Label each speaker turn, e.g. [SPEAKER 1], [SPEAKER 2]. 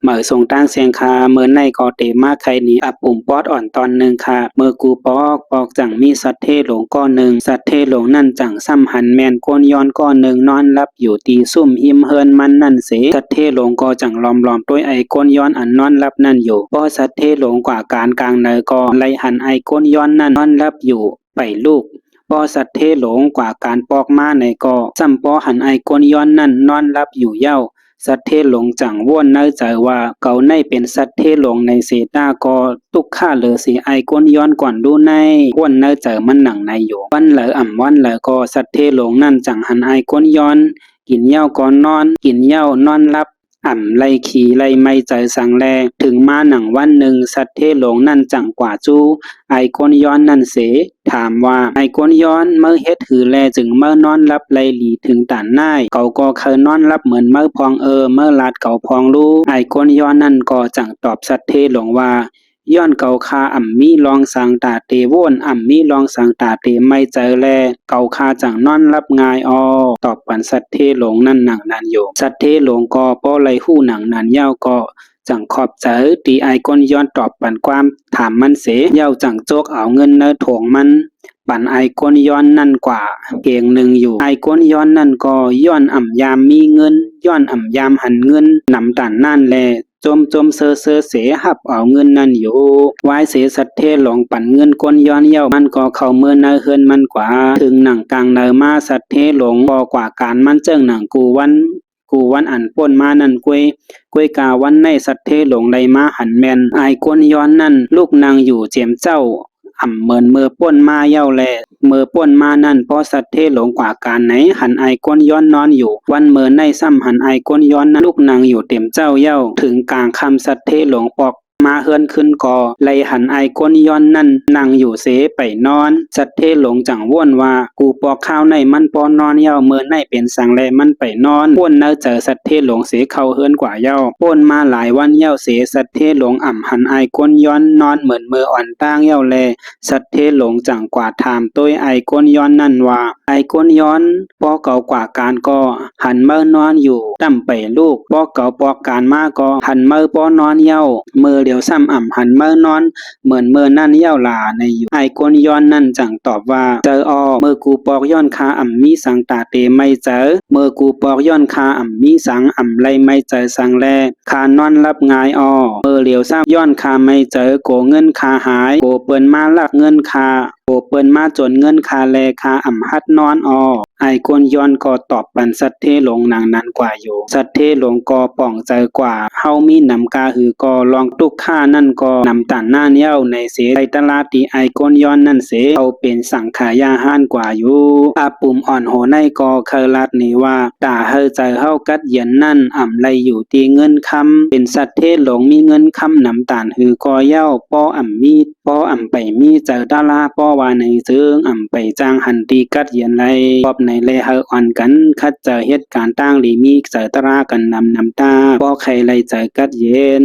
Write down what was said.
[SPEAKER 1] มือส่งตั้งเสียงคาเมื่อในกอเตมาใครนี้อับปุ่มปอดอ่อนตอนหนึ่งค่ะเมื่อกูปอกจังมีสัตเทหลงก้อนหนึ่งสัตเทหลงนั่นจังซ้ำหันแมนก้นย้อนก้อนหนึ่งนอนรับอยู่ตีซุ่มหิมเฮินมันนั่นเสสัตเทหลงก็จังล้อมด้วยไอก้นย้อนอันนอนรับนั่นอยู่พอสัตเทหลงกว่าการกลางเนยก็ไลหันไอก้นย้อนนั่นนอนรับอยู่ไปลูกปอสัตเทหลงกว่าการปอกมาในก็ซ้ำปอหันไอก้นย้อนนั่นนอนรับอยู่เย้าสัตเทหลงจังว่นเนใจว่าเก่าในเป็นสัตเทหลงในเสตาก็ตุกข้าเหลือสีไอก้นย้อนก่อนดูในว่นเนใจมันหนังในอยู่วันเหลือวันเหลือก็สัตเทหลงนั่นจังหันไอก้นย้อนกินเหย้าก่อนนอนกินเหย้านอนรับไล่ขี่ไล่ไม่ใจสังแลถึงมาหนังวันหนึ่งสัตเทหลงนั่นจังกว่าจู้ไอก้นย้อนนั่นเสถามว่าไอก้นย้อนเมื่อเฮ็ดหือแลจึงเมื่อนอนรับไลหลีถึงตานน่ายเขาก็เคยนอนรับเหมือนเมื่อพองเมื่อลาดเก่าพองรู้ไอก้นย้อนนั่นก็จังตอบสัตเทหลงว่าย้อนเก่าคามีลองสังตาเตว่นมีลองสังตาเตไม่เจอแลเก่าคาจังนอนรับงายตอบปันสัตเทหลงนั่นหนังนั้นอยู่สัตเทหลงก็ป้อไลหู้หนังนั้นเย้าก็จังขอบใจตีไอก้นย้อนตอบปันความถามมันเสเย้าจังโจกเอาเงินเนื้อถงมันปันไอก้นย้อนนั่นกว่าเก่งหนึ่งอยู่ไอก้นย้อนนั่นก็ย้อนยามมีเงินย้อนยามหันเงินนำตันนั่นแลจมเซอเสหับเอาเงินนั่นอยู่ไว้เสสัตเทหลงปั่นเงินก้นย้อนเย้ามันก็เข้าเมื่อเนเฮือนมันกว่าถึงหนังกลางเนมาสัตเทหลงบ่กว่าการมันเจิ้งหนังกูวันอันป่นมานั่นกวยกาวันในสัตเทหลงไดมาหันแมนไอก้นย้อนนั่นลูกนางอยู่เจียมเจ้าเหมือนเมื่อป่นมาเย้าแลเมื่อป่นมานั่นพอสัตเทหลงกว่าการไหนหันไอก้นย้อนนอนอยู่วันเมื่อในซ้ำหันไอก้นย้อนนั่นลูกนางอยู่เต็มเจ้าเย้าถึงกลางคำสัตเทหลงปอกมาเฮือนขึ้นกอไลหันไอก้นย้อนนั่นนั่งอยู่เสไปนอนสัตเทหลงจังว่นว่ากูปอกข้าวในมันปอนอนเย้าเมื่อในเป็นสังแลมันไปนอนป่นเนเจอสัตเทหลงเสเข้าเฮือนกว่าเย้าป่นมาหลายวันเย้าเสสัตเทหลงหันไอก้นย้อนนอนเหมือนเมื่ออ่อนตั้งเย้าแลสัตเทหลงจังกว่าถามต้วยไอก้นย้อนนั่นว่าไอก้นย้อนปอเก่ากว่าการก็หันเมื่อนอนอยู่ตั้มไปลูกปอเก่าปอการมาก็หันเมื่อปอนอนเย้าเมื่อเดียวซ้ำหันเมื่อนอนเหมือนเมื่อนั่นเย้าหลาในอยู่ไอก้นย้อนนั่นจังตอบว่าเจอเมื่อกูปอกย้อนคามีสังตาเตไม่เจอเมื่อกูปอกย้อนคามีสังไรไม่เจอสังแลคานอนรับงายเมื่อเดียวซ้ำย้อนคาไม่เจอโกเงินคาหายโกเปิ้นมาลักเงินคาโกเปิ้นมาจนเงินคาแลคาฮัดนอนไอก้นย้อนก็ตอบปันสัตเทหลงนางนั้นกว่าอยู่สัตเทหลงก็ป่องใจกว่าเฮามีนำกาหือก็ลองตุกข้านั่นก็นำตันหน้าเย้าในเสในตลาดตีไอก้นย้อนนั่นเสเอาเป็นสังขายาห้านกว่าอยู่ปุ่มอ่อนโหในก็เคยลัดนี่ว่าตาเฮอใจเฮากัดเย็นนั่นไรอยู่ตีเงินคำเป็นสัตเทหลงมีเงินคำนำตานหือก็เย้าป้อมีป้อไปมีเจอดาลาป้อว่าในซึ่งไปจ้างหันตีกัดเย็นไรปอบในเลเฮออ่อนกันคัดเจอเหตุการณ์ต่างหลีมีเจอตรากันนำตาป้อใครไรเจอกัดเย็น